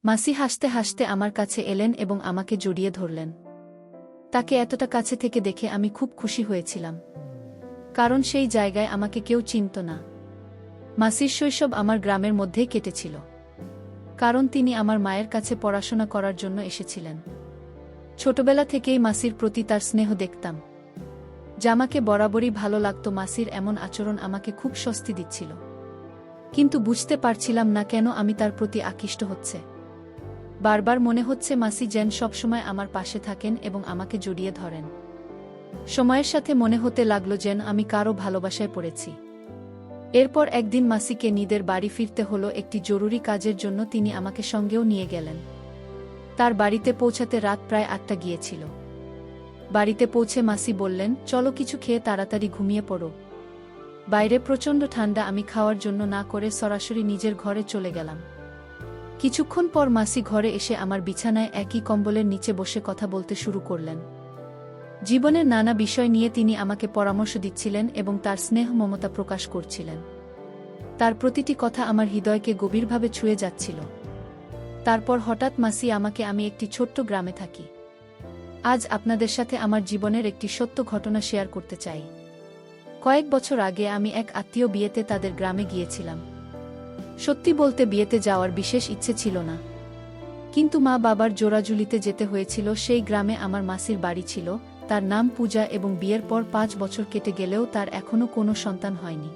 মাসি হাসতে হাসতে আমার কাছে এলেন এবং আমাকে জড়িয়ে ধরলেন। তাকে এতটা কাছে থেকে দেখে আমি খুব খুশি হয়েছিলাম, কারণ সেই জায়গায় আমাকে কেউ চিনত না। মাসির শৈশব আমার গ্রামের মধ্যেই কেটেছিল, কারণ তিনি আমার মায়ের কাছে পড়াশোনা করার জন্য এসেছিলেন। ছোটবেলা থেকেই মাসির প্রতি তার স্নেহ দেখতাম, যা আমাকে বরাবরই ভালো লাগত। মাসির এমন আচরণ আমাকে খুব স্বস্তি দিচ্ছিল, কিন্তু বুঝতে পারছিলাম না কেন আমি তার প্রতি আকৃষ্ট হচ্ছে। বারবার মনে হচ্ছে মাসি যেন সবসময় আমার পাশে থাকেন এবং আমাকে জড়িয়ে ধরেন। সময়ের সাথে মনে হতে লাগলো যেন আমি কারো ভালোবাসায় পড়েছি। এরপর একদিন মাসিকে নিজের বাড়ি ফিরতে হলো একটি জরুরি কাজের জন্য। তিনি আমাকে সঙ্গেও নিয়ে গেলেন। তার বাড়িতে পৌঁছাতে রাত প্রায় ৮টা গিয়েছিল। বাড়িতে পৌঁছে মাসি বললেন, চলো কিছু খেয়ে তাড়াতাড়ি ঘুমিয়ে পড়ো। বাইরে প্রচণ্ড ঠান্ডা। আমি খাওয়ার জন্য না করে সরাসরি নিজের ঘরে চলে গেলাম। কিছুক্ষণ পর মাসি ঘরে এসে আমার বিছানায় একই কম্বলের নিচে বসে কথা বলতে শুরু করলেন। জীবনের নানা বিষয় নিয়ে তিনি আমাকে পরামর্শ দিচ্ছিলেন এবং তার স্নেহ মমতা প্রকাশ করছিলেন। তার প্রতিটি কথা আমার হৃদয়কে গভীরভাবে ছুঁয়ে যাচ্ছিল। তারপর হঠাৎ মাসি আমাকে, আমি একটি ছোট্ট গ্রামে থাকি। আজ আপনাদের সাথে আমার জীবনের একটি সত্য ঘটনা শেয়ার করতে চাই। কয়েক বছর আগে আমি এক আত্মীয় বিয়েতে তাদের গ্রামে গিয়েছিলাম। সত্যি বলতে বিয়েতে যাওয়ার বিশেষ ইচ্ছে ছিল না, কিন্তু মা বাবার জোরাজুলিতে যেতে হয়েছিল। সেই গ্রামে আমার মাসির বাড়ি ছিল। তার নাম পূজা এবং বিয়ের পর ৫ বছর কেটে গেলেও তার এখনও কোনো সন্তান হয়নি।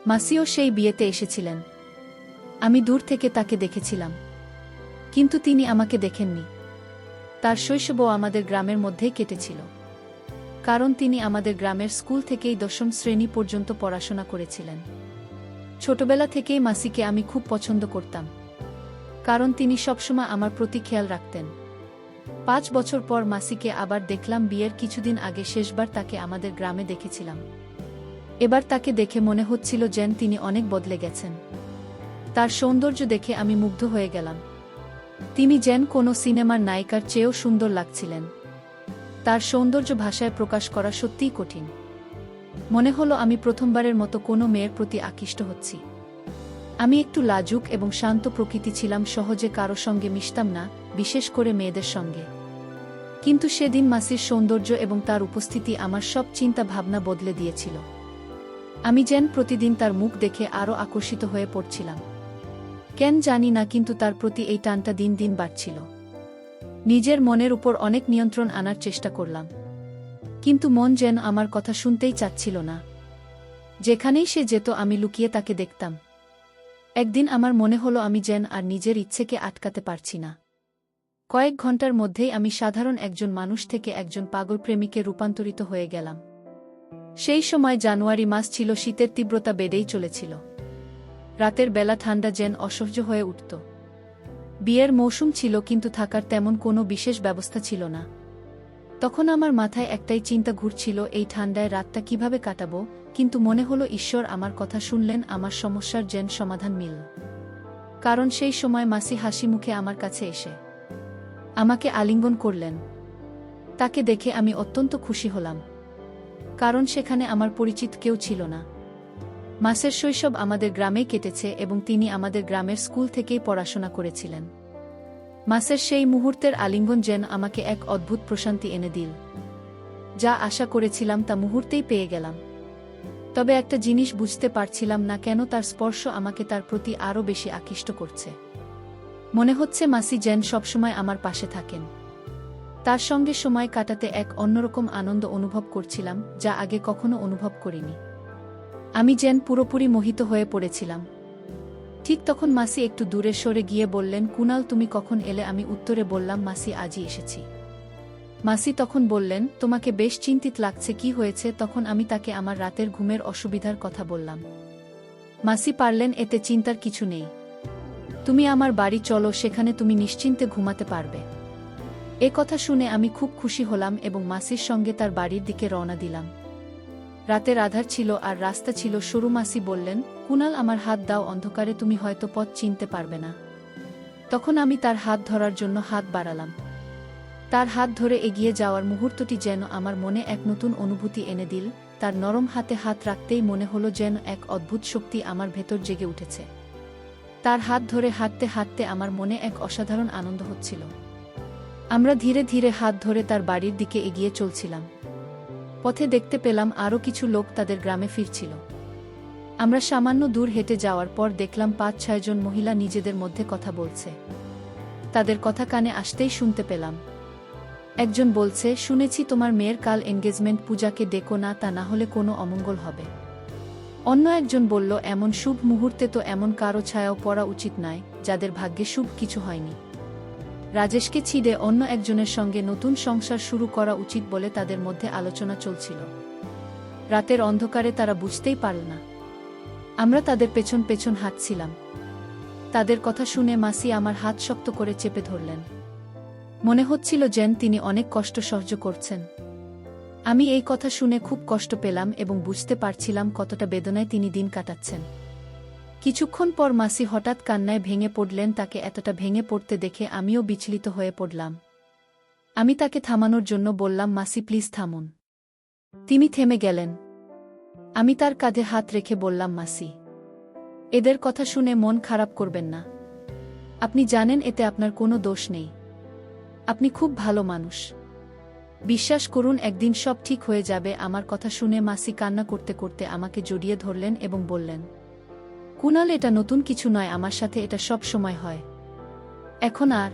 মাসিও সেই বিয়েতে এসেছিলেন। আমি দূর থেকে তাকে দেখেছিলাম, কিন্তু তিনি আমাকে দেখেননি। তার শৈশবও আমাদের গ্রামের মধ্যেই কেটেছিল, কারণ তিনি আমাদের গ্রামের স্কুল থেকেই ১০ম শ্রেণী পর্যন্ত পড়াশোনা করেছিলেন। ছোটবেলা থেকেই মাসিকে আমি খুব পছন্দ করতাম, কারণ তিনি সবসময় আমার প্রতি খেয়াল রাখতেন। ৫ বছর পর মাসিকে আবার দেখলাম। বিয়ের কিছুদিন আগে শেষবার তাকে আমাদের গ্রামে দেখেছিলাম। এবার তাকে দেখে মনে হচ্ছিল যেন তিনি অনেক বদলে গেছেন। তার সৌন্দর্য দেখে আমি মুগ্ধ হয়ে গেলাম। তিনি যেন কোনো সিনেমার নায়িকার চেয়েও সুন্দর লাগছিলেন। তার সৌন্দর্য ভাষায় প্রকাশ করা সত্যিই কঠিন। মনে হলো আমি প্রথমবারের মতো কোনো মেয়ের প্রতি আকৃষ্ট হচ্ছি। আমি একটু লাজুক এবং শান্ত প্রকৃতি ছিলাম, সহজে কারো সঙ্গে মিশতাম না, বিশেষ করে মেয়েদের সঙ্গে। কিন্তু সেদিন মাসির সৌন্দর্য এবং তার উপস্থিতি আমার সব চিন্তা ভাবনা বদলে দিয়েছিল। আমি যেন প্রতিদিন তার মুখ দেখে আরও আকর্ষিত হয়ে পড়ছিলাম। কেন জানি না, কিন্তু তার প্রতি এই টানটা দিন দিন বাড়ছিল। নিজের মনের উপর অনেক নিয়ন্ত্রণ আনার চেষ্টা করলাম, কিন্তু মন যেন আমার কথা শুনতেই চাচ্ছিল না। যেখানেই সে যেত আমি লুকিয়ে তাকে দেখতাম। একদিন আমার মনে হলো আমি যেন আর নিজের ইচ্ছেকে আটকাতে পারছি না। কয়েক ঘন্টার মধ্যেই আমি সাধারণ একজন মানুষ থেকে একজন পাগল প্রেমিকে রূপান্তরিত হয়ে গেলাম। সেই সময় জানুয়ারি মাস ছিল। শীতের তীব্রতা বেড়েই চলেছিল। রাতের বেলা ঠান্ডা যেন অসহ্য হয়ে উঠত। বিয়ের মৌসুম ছিল, কিন্তু থাকার তেমন কোনো বিশেষ ব্যবস্থা ছিল না। তখন আমার মাথায় একটাই চিন্তা ঘুরছিল, এই ঠান্ডায় রাতটা কিভাবে কাটাবো। কিন্তু মনে হলো ঈশ্বর আমার কথা শুনলেন, আমার সমস্যার যেন সমাধান মিলল। কারণ সেই সময় মাসি হাসি মুখে আমার কাছে এসে আমাকে আলিঙ্গন করলেন। তাকে দেখে আমি অত্যন্ত খুশি হলাম, কারণ সেখানে আমার পরিচিত কেউ ছিল না। মাসের শৈশব আমাদের গ্রামেই কেটেছে এবং তিনি আমাদের গ্রামের স্কুল থেকেই পড়াশোনা করেছিলেন। মাসের সেই মুহূর্তের আলিঙ্গন যেন আমাকে এক অদ্ভুত প্রশান্তি এনে দিল। যা আশা করেছিলাম তা মুহূর্তেই পেয়ে গেলাম। তবে একটা জিনিস বুঝতে পারছিলাম না, কেন তার স্পর্শ আমাকে তার প্রতি আরও বেশি আকৃষ্ট করছে। মনে হচ্ছে মাসি যেন সবসময় আমার পাশে থাকেন। তার সঙ্গে সময় কাটাতে এক অন্যরকম আনন্দ অনুভব করছিলাম, যা আগে কখনো অনুভব করিনি। আমি যেন পুরোপুরি মোহিত হয়ে পড়েছিলাম। ঠিক তখন মাসি একটু দূরে সরে গিয়ে বললেন, কুনাল তুমি কখন এলে? আমি উত্তরে বললাম, মাসি আজই এসেছি। মাসি তখন বললেন, তোমাকে বেশ চিন্তিত লাগছে, কি হয়েছে? তখন আমি তাকে আমার রাতের ঘুমের অসুবিধার কথা বললাম। মাসি পারলেন, এতে চিন্তার কিছু নেই। তুমি আমার বাড়ি চলো, সেখানে তুমি নিশ্চিন্তে ঘুমাতে পারবে। এ কথা শুনে আমি খুব খুশি হলাম এবং মাসির সঙ্গে তার বাড়ির দিকে রওনা দিলাম। রাতের আধার ছিল আর রাস্তা ছিল সরু। মাসি বললেন, কুনাল আমার হাত দাও, অন্ধকারে তুমি হয়তো পথ চিনতে পারবে না। তখন আমি তার হাত ধরার জন্য হাত বাড়ালাম। তার হাত ধরে এগিয়ে যাওয়ার মুহূর্তটি যেন আমার মনে এক নতুন অনুভূতি এনে দিল। তার নরম হাতে হাত রাখতেই মনে হলো যেন এক অদ্ভুত শক্তি আমার ভেতর জেগে উঠেছে। তার হাত ধরে হাঁটতে হাঁটতে আমার মনে এক অসাধারণ আনন্দ হচ্ছিল। আমরা ধীরে ধীরে হাত ধরে তার বাড়ির দিকে এগিয়ে চলছিলাম। পথে দেখতে পেলাম আরও কিছু লোক তাদের গ্রামে ফিরছিল। আমরা সামান্য দূর হেঁটে যাওয়ার পর দেখলাম ৫-৬ জন মহিলা নিজেদের মধ্যে কথা বলছে। তাদের কথা কানে আসতেই শুনতে পেলাম। একজন বলছে, শুনেছি তোমার মেয়ের কাল এনগেজমেন্ট, পূজাকে ডেকো না, তা না হলে কোনো অমঙ্গল হবে। অন্য একজন বলল, এমন শুভ মুহূর্তে তো এমন কারো ছায়াও পড়া উচিত নয় যাদের ভাগ্যে শুভ কিছু হয়নি। রাজেশকে ছিঁড়ে অন্য একজনের সঙ্গে নতুন সংসার শুরু করা উচিত বলে তাদের মধ্যে আলোচনা চলছিল। রাতের অন্ধকারে তারা বুঝতেই পারল না। আমরা তাদের পেছন পেছন হাঁটছিলাম। তাদের কথা শুনে মাসি আমার হাত শক্ত করে চেপে ধরলেন। মনে হচ্ছিল যেন তিনি অনেক কষ্ট সহ্য করছেন। আমি এই কথা শুনে খুব কষ্ট পেলাম এবং বুঝতে পারছিলাম কতটা বেদনায় তিনি দিন কাটাচ্ছেন। কিছুক্ষণ পর মাসি হঠাৎ কান্নায় ভেঙে পড়লেন। তাকে এতটা ভেঙে পড়তে দেখে আমিও বিচলিত হয়ে পড়লাম। আমি তাকে থামানোর জন্য বললাম, মাসি প্লিজ থামুন। তিনি থেমে গেলেন। আমি তার কাঁধে হাত রেখে বললাম, মাসি, এদের কথা শুনে মন খারাপ করবেন না। আপনি জানেন এতে আপনার কোনো দোষ নেই। আপনি খুব ভালো মানুষ। বিশ্বাস করুন, একদিন সব ঠিক হয়ে যাবে। আমার কথা শুনে মাসি কান্না করতে করতে আমাকে জড়িয়ে ধরলেন এবং বললেন, কুনাল, এটা নতুন কিছু নয়, আমার সাথে এটা সব সময় হয়। এখন আর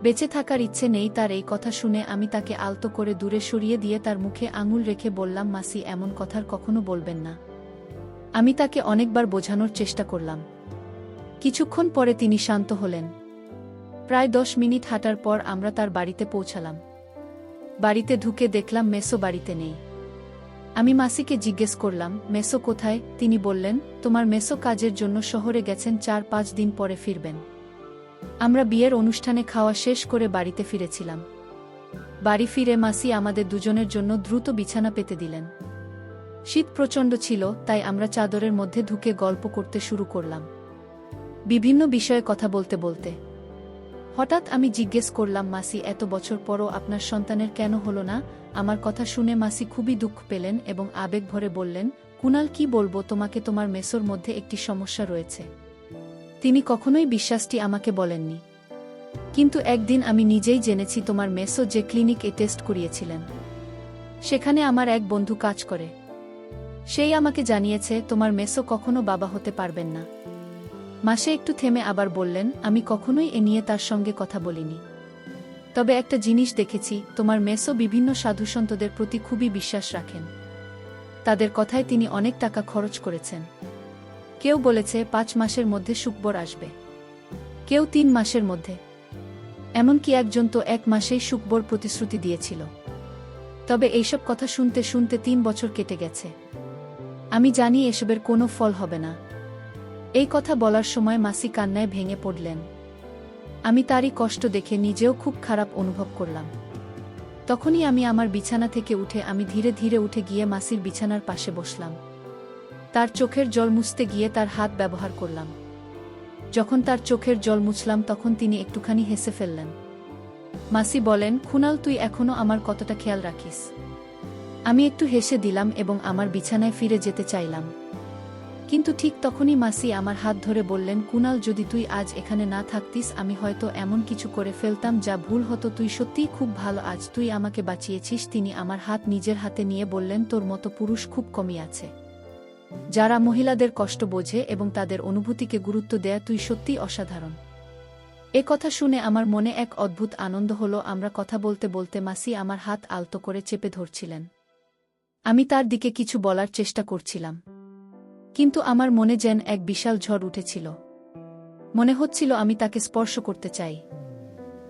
বেঁচে থাকার ইচ্ছে নেই। তার এই কথা শুনে আমি তাকে আলতো করে দূরে সরিয়ে দিয়ে তার মুখে আঙুল রেখে বললাম, মাসি, এমন কথার কখনো বলবেন না। আমি তাকে অনেকবার বোঝানোর চেষ্টা করলাম। কিছুক্ষণ পরে তিনি শান্ত হলেন। প্রায় 10 মিনিট হাঁটার পর আমরা তার বাড়িতে পৌঁছালাম। বাড়িতে ঢুকে দেখলাম মেসো বাড়িতে নেই। আমি মাসিকে জিজ্ঞেস করলাম, মেসো কোথায়? তিনি বললেন, তোমার মেসো কাজের জন্য শহরে গেছেন, 4-5 দিন পরে ফিরবেন। আমরা বিয়ের অনুষ্ঠানে খাওয়া শেষ করে বাড়িতে ফিরেছিলাম। বাড়ি ফিরে মাসি আমাদের দুজনের জন্য দ্রুত বিছানা পেতে দিলেন। শীত প্রচণ্ড ছিল, তাই আমরা চাদরের মধ্যে ঢুকে গল্প করতে শুরু করলাম, বিভিন্ন বিষয়ে কথা বলতে বলতে। হঠাৎ আমি জিজ্ঞেস করলাম, মাসি, এত বছর পরও আপনার সন্তানের কেন হলো না? আমার কথা শুনে মাসি খুবই দুঃখ পেলেন এবং আবেগ ভরে বললেন, কুনাল, কি বলবো তোমাকে, তোমার মেসোর মধ্যে একটি সমস্যা রয়েছে। তিনি কখনোই বিশ্বাসটি আমাকে বলেননি, কিন্তু একদিন আমি নিজেই জেনেছি। তোমার মেসো যে ক্লিনিকে টেস্ট করিয়েছিলেন, সেখানে আমার এক বন্ধু কাজ করে। সেই আমাকে জানিয়েছে তোমার মেসো কখনো বাবা হতে পারবেন না। মাসে একটু থেমে আবার বললেন, আমি কখনোই এ নিয়ে তার সঙ্গে কথা বলিনি। তবে একটা জিনিস দেখেছি, তোমার মেসো বিভিন্ন সাধুসন্তদের প্রতি খুবই বিশ্বাস রাখেন। তাদের কথায় তিনি অনেক টাকা খরচ করেছেন। কেউ বলেছে 5 মাসের মধ্যে সুখবর আসবে, কেউ 3 মাসের মধ্যে, এমনকি একজন তো 1 মাসেই সুখবর প্রতিশ্রুতি দিয়েছিল। তবে এইসব কথা শুনতে শুনতে 3 বছর কেটে গেছে। আমি জানি এসবের কোনো ফল হবে না। এই কথা বলার সময় মাসি কান্নায় ভেঙে পড়লেন। আমি তারই কষ্ট দেখে নিজেও খুব খারাপ অনুভব করলাম। তখনই আমি আমার বিছানা থেকে উঠে আমি ধীরে ধীরে উঠে গিয়ে মাসির বিছানার পাশে বসলাম। তার চোখের জল মুছতে গিয়ে তার হাত ব্যবহার করলাম। যখন তার চোখের জল মুছলাম তখন তিনি একটুখানি হেসে ফেললেন। মাসি বলেন, কুনাল, তুই এখনো আমার কতটা খেয়াল রাখিস। আমি একটু হেসে দিলাম এবং আমার বিছানায় ফিরে যেতে চাইলাম। কিন্তু ঠিক তখনই মাসি আমার হাত ধরে বললেন, কুনাল, যদি তুই আজ এখানে না থাকতিস আমি হয়তো এমন কিছু করে ফেলতাম যা ভুল হতো। তুই সত্যিই খুব ভালো, আজ তুই আমাকে বাঁচিয়েছিস। তিনি আমার হাত নিজের হাতে নিয়ে বললেন, তোর মতো পুরুষ খুব কমই আছে যারা মহিলাদের কষ্ট বোঝে এবং তাদের অনুভূতিকে গুরুত্ব দেয়। তুই সত্যিই অসাধারণ। এ কথা শুনে আমার মনে এক অদ্ভুত আনন্দ হলো। আমরা কথা বলতে বলতে মাসি আমার হাত আলতো করে চেপে ধরছিলেন। আমি তার দিকে কিছু বলার চেষ্টা করছিলাম, কিন্তু আমার মনে যেন এক বিশাল ঝড় উঠেছিল। মনে হচ্ছিল আমি তাকে স্পর্শ করতে চাই,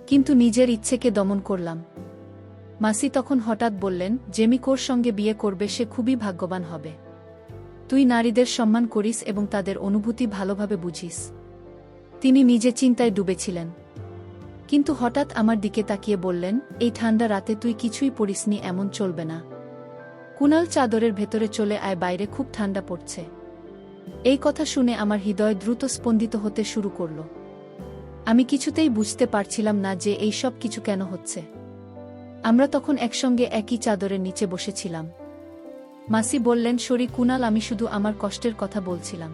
কিন্তু নিজের ইচ্ছেকে দমন করলাম। মাসি তখন হঠাৎ বললেন, জেমিকোর সঙ্গে বিয়ে করবে, সে খুবই ভাগ্যবান হবে। তুই নারীদের সম্মান করিস এবং তাদের অনুভূতি ভালোভাবে বুঝিস। তিনি নিজে চিন্তায় ডুবেছিলেন, কিন্তু হঠাৎ আমার দিকে তাকিয়ে বললেন, এই ঠান্ডা রাতে তুই কিছুই পরিসনি, এমন চলবে না। কুনাল, চাদরের ভেতরে চলে আয়, বাইরে খুব ঠান্ডা পড়ছে। এই কথা শুনে আমার হৃদয় দ্রুত স্পন্দিত হতে শুরু করল। আমি কিছুতেই বুঝতে পারছিলাম না যে এই সব কিছু কেন হচ্ছে। আমরা তখন একসঙ্গে একই চাদরের নিচে বসেছিলাম। মাসি বললেন, সরি কুনাল, আমি শুধু আমার কষ্টের কথা বলছিলাম।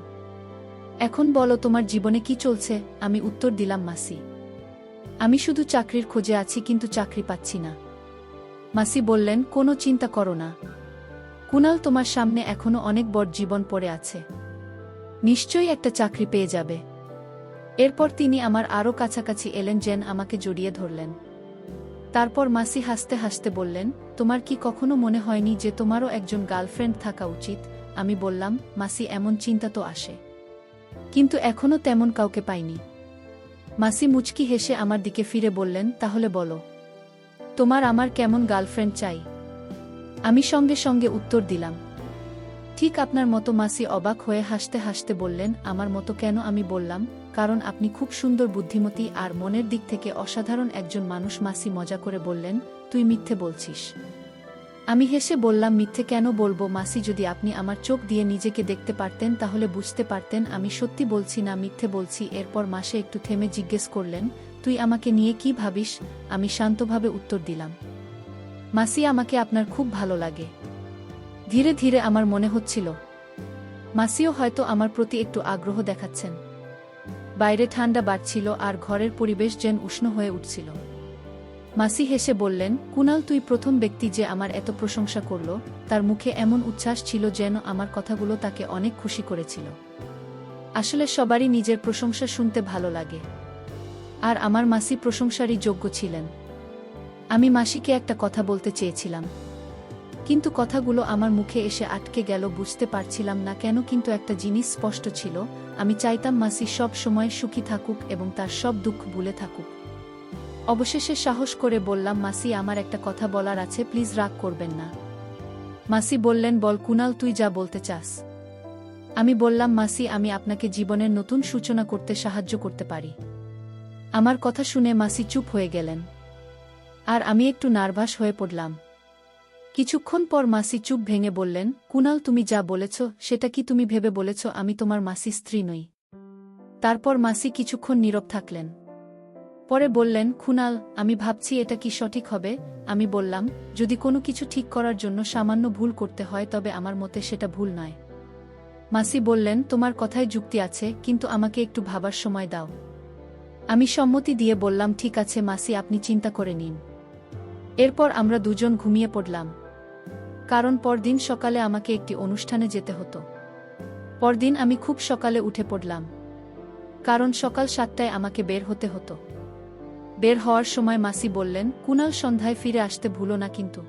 এখন বলো তোমার জীবনে কি চলছে? আমি উত্তর দিলাম, মাসি, আমি শুধু চাকরির খোঁজে আছি, কিন্তু চাকরি পাচ্ছি না। মাসি বললেন, কোনো চিন্তা করো না কুনাল, তোমার সামনে এখনো অনেক বড় জীবন পড়ে আছে, নিশ্চয়ই একটা চাকরি পেয়ে যাবে। এরপর তিনি আমার আরও কাছাকাছি এলেন, যেন আমাকে জড়িয়ে ধরলেন। তারপর মাসি হাসতে হাসতে বললেন, তোমার কি কখনো মনে হয়নি যে তোমারও একজন গার্লফ্রেন্ড থাকা উচিত? আমি বললাম, মাসি, এমন চিন্তা তো আসে, কিন্তু এখনো তেমন কাউকে পাইনি। মাসি মুচকি হেসে আমার দিকে ফিরে বললেন, তাহলে বলো, তোমার আমার কেমন গার্লফ্রেন্ড চাই? আমি সঙ্গে সঙ্গে উত্তর দিলাম, ঠিক আপনার মতো। মাসি অবাক হয়ে হাসতে হাসতে বললেন, আমার মতো কেন? আমি বললাম, কারণ আপনি খুব সুন্দর, বুদ্ধিমতী আর মনের দিক থেকে অসাধারণ একজন মানুষ। মাসি মজা করে বললেন, তুই মিথ্যে বলছিস। আমি হেসে বললাম, মিথ্যে কেন বলবো মাসি? যদি আপনি আমার চোখ দিয়ে নিজেকে দেখতে পারতেন তাহলে বুঝতে পারতেন আমি সত্যি বলছি না, মিথ্যে বলছি। এরপর মাসে একটু থেমে জিজ্ঞেস করলেন, তুই আমাকে নিয়ে কি ভাবিস? আমি শান্তভাবে উত্তর দিলাম, মাসি, আমাকে আপনার খুব ভালো লাগে। ধীরে ধীরে আমার মনে হচ্ছিল মাসিও হয়তো আমার প্রতি একটু আগ্রহ দেখাচ্ছেন। বাইরে ঠান্ডা বাড়ছিল আর ঘরের পরিবেশ যেন উষ্ণ হয়ে উঠছিল। মাসি হেসে বললেন, কুনাল, তুই প্রথম ব্যক্তি যে আমার এত প্রশংসা করল। তার মুখে এমন উচ্ছ্বাস ছিল যেন আমার কথাগুলো তাকে অনেক খুশি করেছিল। আসলে সবারই নিজের প্রশংসা শুনতে ভালো লাগে, আর আমার মাসি প্রশংসারই যোগ্য ছিলেন। আমি মাসিকে একটা কথা বলতে চেয়েছিলাম, কিন্তু কথাগুলো আমার মুখে এসে আটকে গেল। বুঝতে পারছিলাম না কেন, কিন্তু একটা জিনিস স্পষ্ট ছিল, আমি চাইতাম মাসি সব সময় সুখী থাকুক এবং তার সব দুঃখ ভুলে থাকুক। অবশেষে সাহস করে বললাম, মাসি, আমার একটা কথা বলার আছে, প্লিজ রাগ করবেন না। মাসি বললেন, বল কুনাল, তুই যা বলতে চাস। আমি বললাম, মাসি, আমি আপনাকে জীবনের নতুন সূচনা করতে সাহায্য করতে পারি। আমার কথা শুনে মাসি চুপ হয়ে গেলেন, আর আমি একটু নার্ভাস হয়ে পড়লাম। কিছুক্ষণ পর মাসি চুপ ভেঙে বললেন, কুনাল, তুমি যা বলেছ সেটা কি তুমি ভেবে বলেছ আমি তোমার মাসি স্ত্রী নই? তারপর মাসি কিছুক্ষণ নীরব থাকলেন, পরে বললেন, কুনাল, আমি ভাবছি এটা কি সঠিক হবে। আমি বললাম, যদি কোনো কিছু ঠিক করার জন্য সামান্য ভুল করতে হয় তবে আমার মতে সেটা ভুল নয়। মাসি বললেন, তোমার কথায় যুক্তি আছে, কিন্তু আমাকে একটু ভাবার সময় দাও। আমি সম্মতি দিয়ে বললাম, ঠিক আছে মাসি, আপনি চিন্তা করে নিন। এরপর আমরা দুজন ঘুমিয়ে পড়লাম, কারণ পরদিন সকালে আমাকে একটি অনুষ্ঠানে যেতে হতো। পরদিন আমি খুব সকালে উঠে পড়লাম, কারণ সকাল 7টায় আমাকে বের হতে হতো। বের হওয়ার সময় মাসি বললেন, কুনাল, সন্ধ্যায় ফিরে আসতে ভুলো না কিন্তু।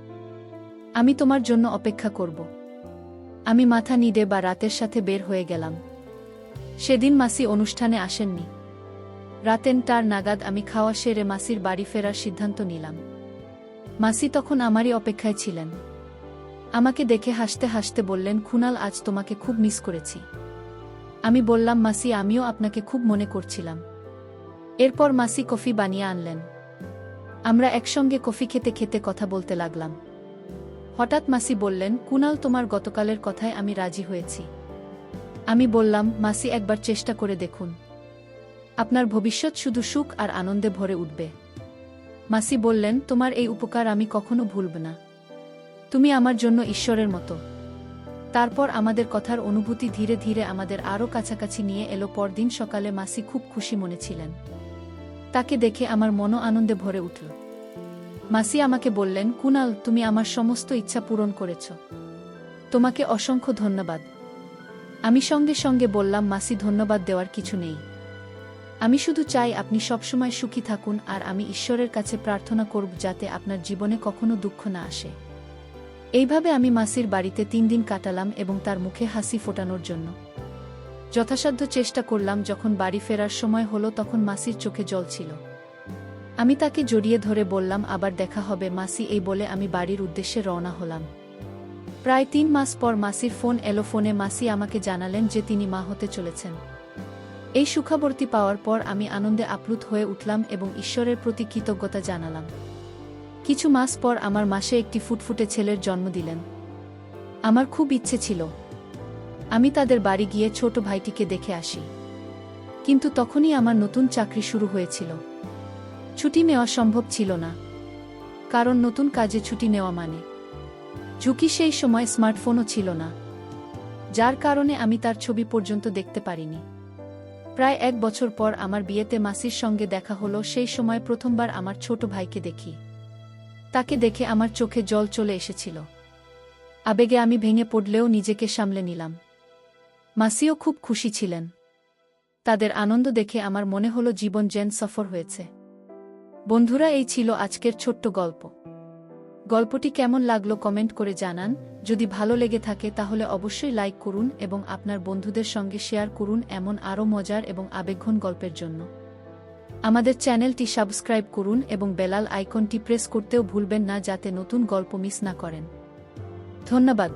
আমি তোমার জন্য অপেক্ষা করব। আমি মাথা নিডে বা রাতের সাথে বের হয়ে গেলাম। সেদিন মাসি অনুষ্ঠানে আসেননি। রাত 9টার নাগাদ আমি খাওয়া সেরে মাসির বাড়ি ফেরার সিদ্ধান্ত নিলাম। মাসি তখন আমারই অপেক্ষায় ছিলেন। আমাকে দেখে হাসতে হাসতে বললেন, কুনাল, আজ তোমাকে খুব মিস করেছি। আমি বললাম, মাসি, আমিও আপনাকে খুব মনে করছিলাম। এরপর মাসি কফি বানিয়ে আনলেন। আমরা একসঙ্গে কফি খেতে খেতে কথা বলতে লাগলাম। হঠাৎ মাসি বললেন, কুনাল, তোমার গতকালের কথায় আমি রাজি হয়েছি। আমি বললাম, মাসি, একবার চেষ্টা করে দেখুন। আপনার ভবিষ্যৎ শুধু সুখ আর আনন্দে ভরে উঠবে। মাসি বললেন, তোমার এই উপকার আমি কখনো ভুলব না। তুমি আমার জন্য ঈশ্বরের মতো। তারপর আমাদের কথার অনুভূতি ধীরে ধীরে আমাদের আরও কাছাকাছি নিয়ে এলো। পরদিন সকালে মাসি খুব খুশি মনে ছিলেন। তাকে দেখে আমার মনও আনন্দে ভরে উঠল। মাসি আমাকে বললেন, কুনাল, তুমি আমার সমস্ত ইচ্ছা পূরণ করেছ। তোমাকে অসংখ্য ধন্যবাদ। আমি সঙ্গে সঙ্গে বললাম, মাসি, ধন্যবাদ দেওয়ার কিছু নেই। আমি শুধু চাই আপনি সবসময় সুখী থাকুন, আর আমি ঈশ্বরের কাছে প্রার্থনা করব যাতে আপনার জীবনে কখনো দুঃখ না আসে। এইভাবে আমি মাসির বাড়িতে 3 দিন কাটালাম এবং তার মুখে হাসি ফোটানোর জন্য যথাসাধ্য চেষ্টা করলাম। যখন বাড়ি ফেরার সময় হলো তখন মাসির চোখে জল ছিল। আমি তাকে জড়িয়ে ধরে বললাম, আবার দেখা হবে মাসি। এই বলে আমি বাড়ির উদ্দেশ্যে রওনা হলাম। প্রায় 3 মাস পর মাসির ফোন এলো। ফোনে মাসি আমাকে জানালেন যে তিনি মা হতে চলেছেন। এই সুখবরটি পাওয়ার পর আমি আনন্দে আপ্লুত হয়ে উঠলাম এবং ঈশ্বরের প্রতি কৃতজ্ঞতা জানালাম। কিছু মাস পর আমার মাসে একটি ফুটফুটে ছেলের জন্ম দিলেন। আমার খুব ইচ্ছে ছিল আমি তাদের বাড়ি গিয়ে ছোট ভাইটিকে দেখে আসি, কিন্তু তখনই আমার নতুন চাকরি শুরু হয়েছিল। ছুটি নেওয়া সম্ভব ছিল না, কারণ নতুন কাজে ছুটি নেওয়া মানে ঝুঁকি। সেই সময় স্মার্টফোনও ছিল না, যার কারণে আমি তার ছবি পর্যন্ত দেখতে পারিনি। প্রায় 1 বছর পর আমার বিয়েতে মাসির সঙ্গে দেখা হলো। সেই সময় প্রথমবার আমার ছোট ভাইকে দেখি। তাকে দেখে আমার চোখে জল চলে এসেছিল। আবেগে আমি ভেঙে পড়লেও নিজেকে সামলে নিলাম। মাসিও খুব খুশি ছিলেন। তাদের আনন্দ দেখে আমার মনে হলো জীবন যেন সফর হয়েছে। বন্ধুরা, এই ছিল আজকের ছোট্ট গল্প। গল্পটি কেমন লাগলো কমেন্ট করে জানান। যদি ভালো লেগে থাকে তাহলে অবশ্যই লাইক করুন এবং আপনার বন্ধুদের সঙ্গে শেয়ার করুন এমন আরও মজার এবং আবেগঘন গল্পের জন্য। আমাদের চ্যানেলটি সাবস্ক্রাইব করুন এবং বেল আইকনটি প্রেস করতেও ভুলবেন না যাতে নতুন গল্প মিস না করেন। ধন্যবাদ।